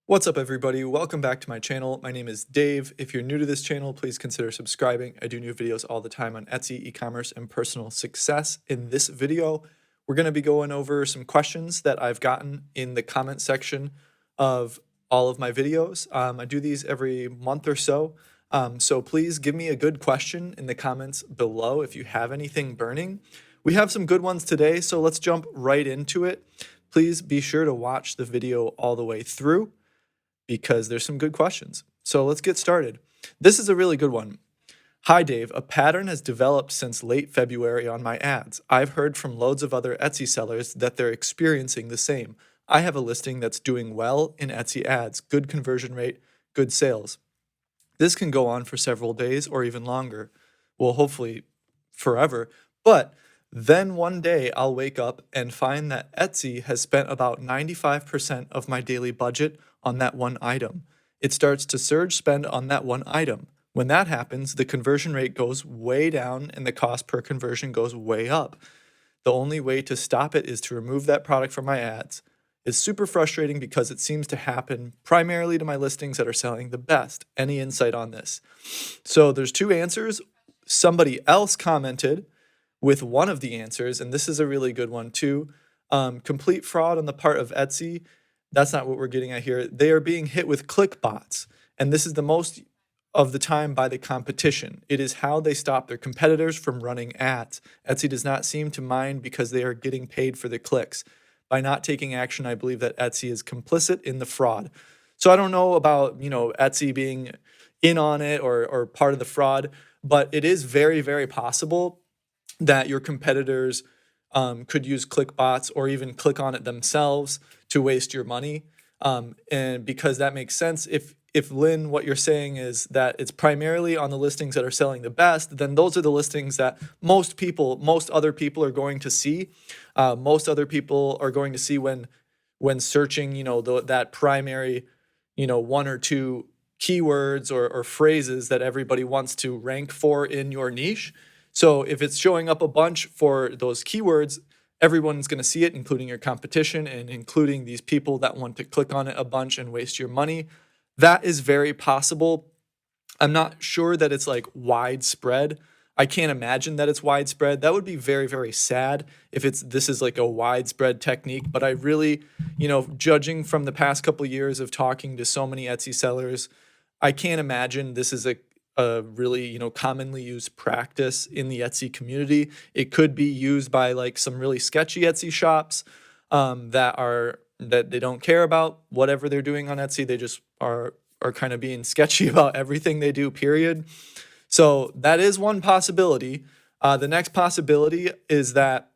What's up, everybody? Welcome back to my channel. My name is Dave. If you're new to this channel, please consider subscribing. I do new videos all the time on Etsy, e-commerce, and personal success. In this video, we're going to be going over some questions that I've gotten in the comment section of all of my videos. I do these every month or so. So please give me a good question in the comments below if you have anything burning. We have some good ones today, so let's jump right into it. Please be sure to watch the video all the way through, because there's some good questions. So let's get started. This is a really good one. Hi, Dave. A pattern has developed since late February on my ads. I've heard from loads of other Etsy sellers that they're experiencing the same. I have a listing that's doing well in Etsy ads, good conversion rate, good sales. This can go on for several days or even longer. Well, hopefully forever. But then one day I'll wake up and find that Etsy has spent about 95% of my daily budget on that one item. It starts to surge spend on that one item. When that happens, the conversion rate goes way down and the cost per conversion goes way up. The only way to stop it is to remove that product from my ads. It's super frustrating because it seems to happen primarily to my listings that are selling the best. Any insight on this? So there's two answers. Somebody else commented with one of the answers, and this is a really good one too. Complete fraud on the part of Etsy. That's not what we're getting at here. They are being hit with click bots, and this is the most of the time by the competition. It is how they stop their competitors from running ads. Etsy does not seem to mind because they are getting paid for the clicks. By not taking action, I believe that Etsy is complicit in the fraud. So I don't know about, Etsy being in on it or part of the fraud, but it is very, very possible that your competitors could use click bots or even click on it themselves to waste your money. And because that makes sense, if Lynn, what you're saying is that it's primarily on the listings that are selling the best, then those are the listings that most other people are going to see. Most other people are going to see when searching, that primary, one or two keywords or phrases that everybody wants to rank for in your niche. So if it's showing up a bunch for those keywords, everyone's going to see it, including your competition and including these people that want to click on it a bunch and waste your money. That is very possible. I'm not sure that it's like widespread. I can't imagine that it's widespread. That would be very, very sad if this is like a widespread technique. But I really, judging from the past couple years of talking to so many Etsy sellers, I can't imagine this is a really, commonly used practice in the Etsy community. It could be used by like some really sketchy Etsy shops that they don't care about whatever they're doing on Etsy. They just are kind of being sketchy about everything they do, period. So that is one possibility. The next possibility is that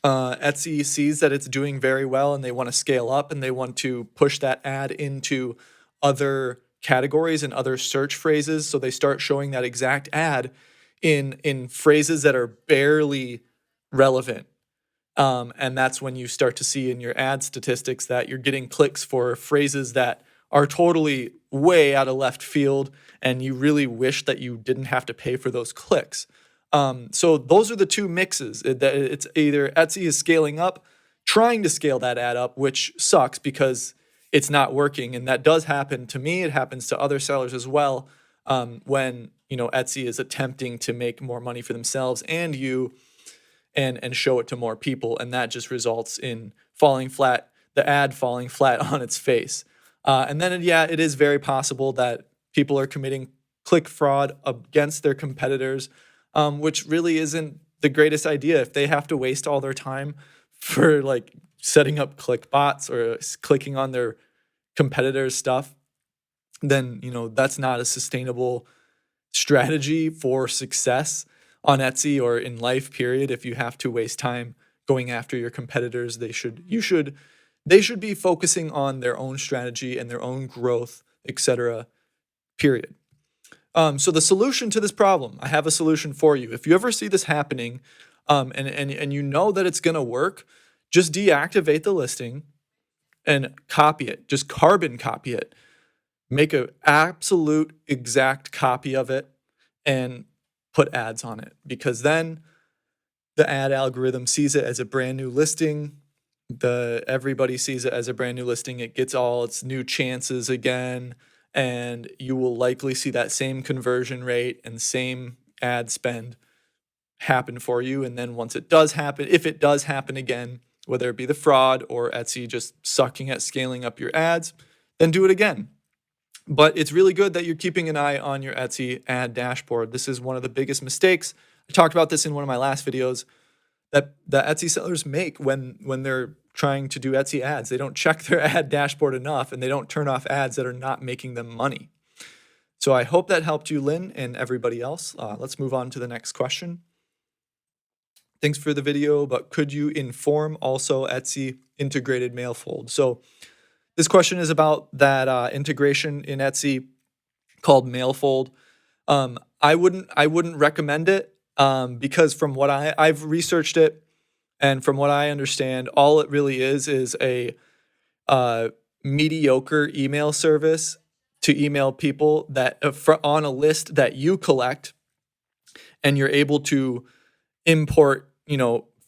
Etsy sees that it's doing very well and they want to scale up and they want to push that ad into other categories and other search phrases. So they start showing that exact ad in phrases that are barely relevant. And that's when you start to see in your ad statistics that you're getting clicks for phrases that are totally way out of left field, and you really wish that you didn't have to pay for those clicks. So those are the two mixes. It's either Etsy is scaling up, trying to scale that ad up, which sucks because it's not working, and that does happen to me. It happens to other sellers as well. When Etsy is attempting to make more money for themselves and you, and show it to more people, and that just results in the ad falling flat on its face. And then, it is very possible that people are committing click fraud against their competitors, which really isn't the greatest idea. If they have to waste all their time for like setting up click bots or clicking on their competitors' stuff, then that's not a sustainable strategy for success on Etsy or in life, period. If you have to waste time going after your competitors, they should be focusing on their own strategy and their own growth, etc., period. So the solution to this problem, I have a solution for you. If you ever see this happening, and you know that it's going to work, just deactivate the listing and copy it. Just carbon copy it. Make an absolute exact copy of it and put ads on it, because then the ad algorithm sees it as a brand new listing, everybody sees it as a brand new listing. It gets all its new chances again, and you will likely see that same conversion rate and same ad spend happen for you. And then once it does happen, if it does happen again, whether it be the fraud or Etsy just sucking at scaling up your ads, then do it again. But it's really good that you're keeping an eye on your Etsy ad dashboard. This is one of the biggest mistakes. I talked about this in one of my last videos that the Etsy sellers make when they're trying to do Etsy ads. They don't check their ad dashboard enough, and they don't turn off ads that are not making them money. So I hope that helped you, Lynn, and everybody else. Let's move on to the next question. Thanks for the video, but could you inform also Etsy integrated mail fold? So this question is about that integration in Etsy called Mailfold. I wouldn't recommend it because from what I've researched it, and from what I understand, all it really is a mediocre email service to email people that on a list that you collect, and you're able to import,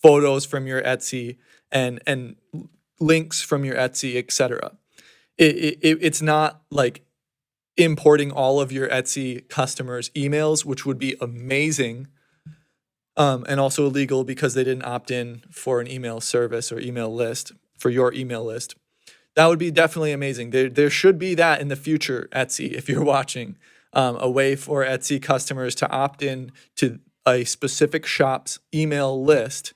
photos from your Etsy and links from your Etsy, etc. It's not like importing all of your Etsy customers' emails, which would be amazing, and also illegal because they didn't opt in for an email service or email list for your email list. That would be definitely amazing. There should be that in the future, Etsy, if you're watching, a way for Etsy customers to opt in to a specific shop's email list.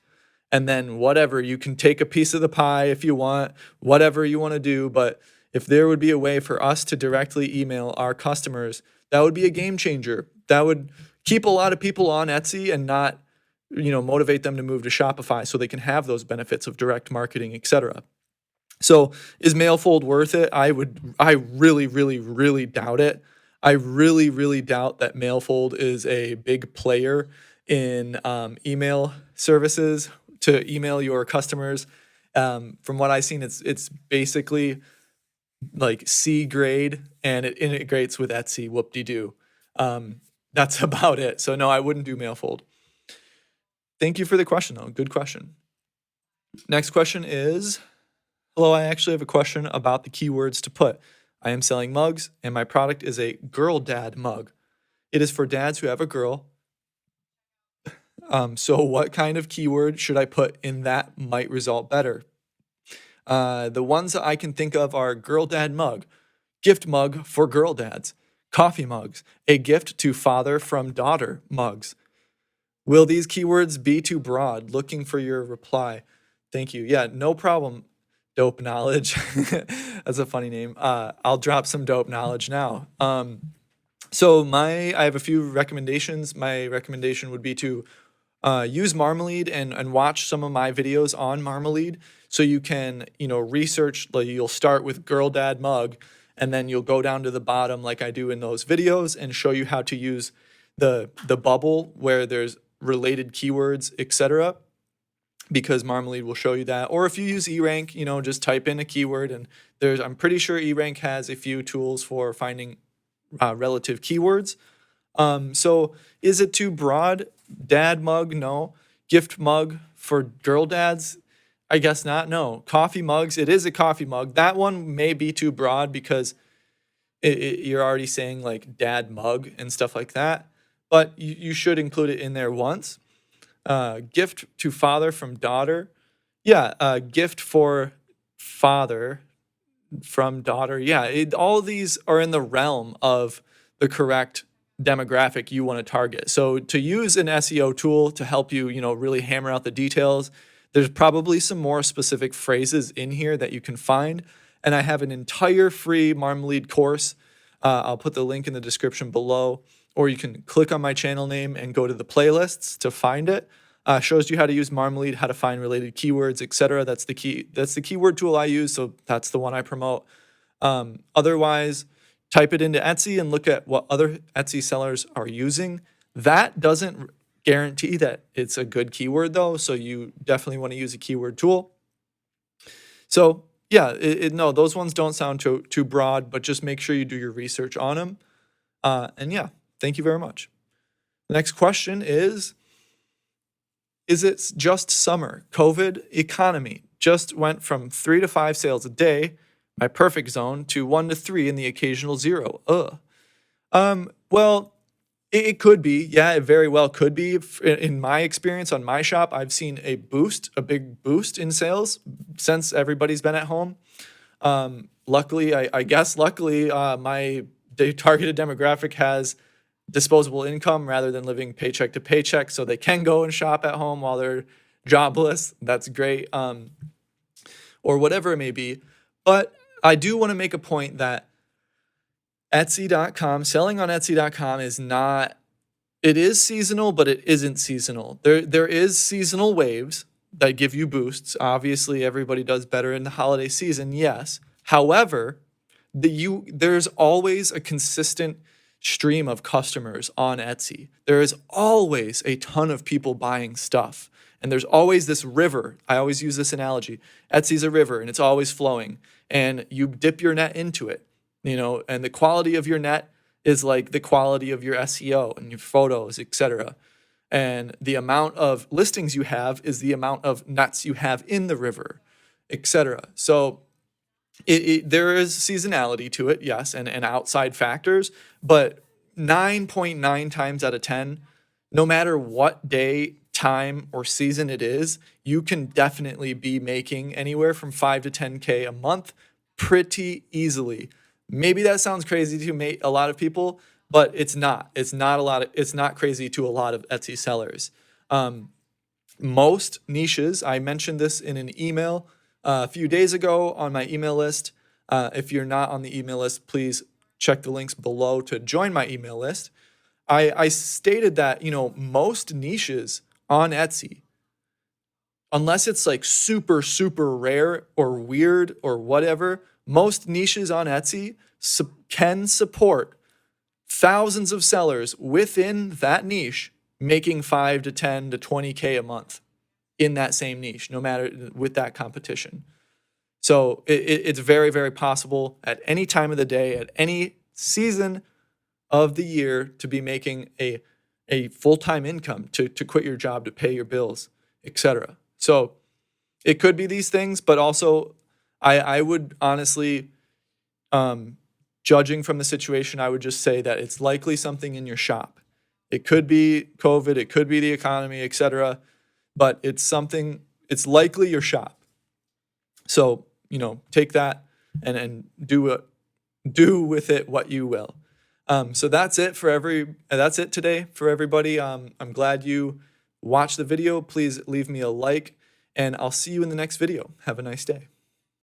And then whatever, you can take a piece of the pie if you want, whatever you want to do. But if there would be a way for us to directly email our customers, that would be a game changer. That would keep a lot of people on Etsy and not, motivate them to move to Shopify so they can have those benefits of direct marketing, etc. So is Mailfold worth it? I really, really, really doubt it. I really, really doubt that Mailfold is a big player in email services to email your customers. From what I've seen, it's basically like C grade, and it integrates with Etsy. Whoop-de-doo. That's about it. So no, I wouldn't do Mailfold. Thank you for the question, though. Good question. Next question is, hello, I actually have a question about the keywords to put. I am selling mugs, and my product is a girl dad mug. It is for dads who have a girl. So what kind of keyword should I put in that might result better? The ones that I can think of are girl dad mug, gift mug for girl dads, coffee mugs, a gift to father from daughter mugs. Will these keywords be too broad? Looking for your reply. Thank you. Yeah, no problem. Dope knowledge. That's a funny name. I'll drop some dope knowledge now. So I have a few recommendations. My recommendation would be to use Marmalade and watch some of my videos on Marmalade, so you can research. Like, you'll start with girl dad mug, and then you'll go down to the bottom like I do in those videos and show you how to use the bubble where there's related keywords, etc. Because Marmalade will show you that. Or if you use eRank, just type in a keyword, and I'm pretty sure eRank has a few tools for finding relative keywords. So is it too broad? Dad mug, no. Gift mug for girl dads, I guess not. No. Coffee mugs, it is a coffee mug. That one may be too broad because you're already saying like dad mug and stuff like that. But you should include it in there once. Gift to father from daughter. Yeah, gift for father from daughter. Yeah, all these are in the realm of the correct demographic you want to target. So to use an SEO tool to help you, really hammer out the details, there's probably some more specific phrases in here that you can find. And I have an entire free Marmalade course. I'll put the link in the description below, or you can click on my channel name and go to the playlists to find it. Shows you how to use Marmalade, how to find related keywords, etc. That's the keyword tool I use, so that's the one I promote. Otherwise, type it into Etsy and look at what other Etsy sellers are using. That doesn't guarantee that it's a good keyword, though, so you definitely want to use a keyword tool. So yeah, no, those ones don't sound too broad, but just make sure you do your research on them. And yeah, thank you very much. The next question is it just summer, COVID, economy? just went from 3 to 5 sales a day, my perfect zone, to 1 to 3 and the occasional 0. Ugh. Well, it could be. Yeah, it very well could be. In my experience on my shop, I've seen a big boost in sales since everybody's been at home. Luckily, I guess luckily, my targeted demographic has disposable income rather than living paycheck to paycheck, so they can go and shop at home while they're jobless. That's great. Or whatever it may be. But I do want to make a point that Etsy.com, selling on Etsy.com is not, it is seasonal, but it isn't seasonal. There is seasonal waves that give you boosts. Obviously, everybody does better in the holiday season, yes. However, there's always a consistent stream of customers on Etsy. There is always a ton of people buying stuff. And there's always this river. I always use this analogy. Etsy's a river and it's always flowing. And you dip your net into it, and the quality of your net is like the quality of your SEO and your photos, etc. And the amount of listings you have is the amount of nets you have in the river, etc. So there is seasonality to it, yes, and outside factors, but 9.9 times out of 10, no matter what day, time, or season it is, you can definitely be making anywhere from 5 to 10K a month pretty easily. Maybe that sounds crazy to a lot of people, but it's not. It's not crazy to a lot of Etsy sellers. Most niches, I mentioned this in an email a few days ago on my email list. If you're not on the email list, please check the links below to join my email list. I stated that, most niches on Etsy, unless it's like super, super rare or weird or whatever, most niches on Etsy can support thousands of sellers within that niche making 5 to 10 to 20K a month in that same niche, no matter with that competition. So it's very, very possible at any time of the day, at any season of the year, to be making a full-time income, to quit your job, to pay your bills, etc. So it could be these things, but also I would honestly, judging from the situation, I would just say that it's likely something in your shop. It could be COVID, it could be the economy, etc. But it's likely your shop. So, take that and do with it what you will. So that's it today for everybody. I'm glad you watched the video. Please leave me a like, and I'll see you in the next video. Have a nice day.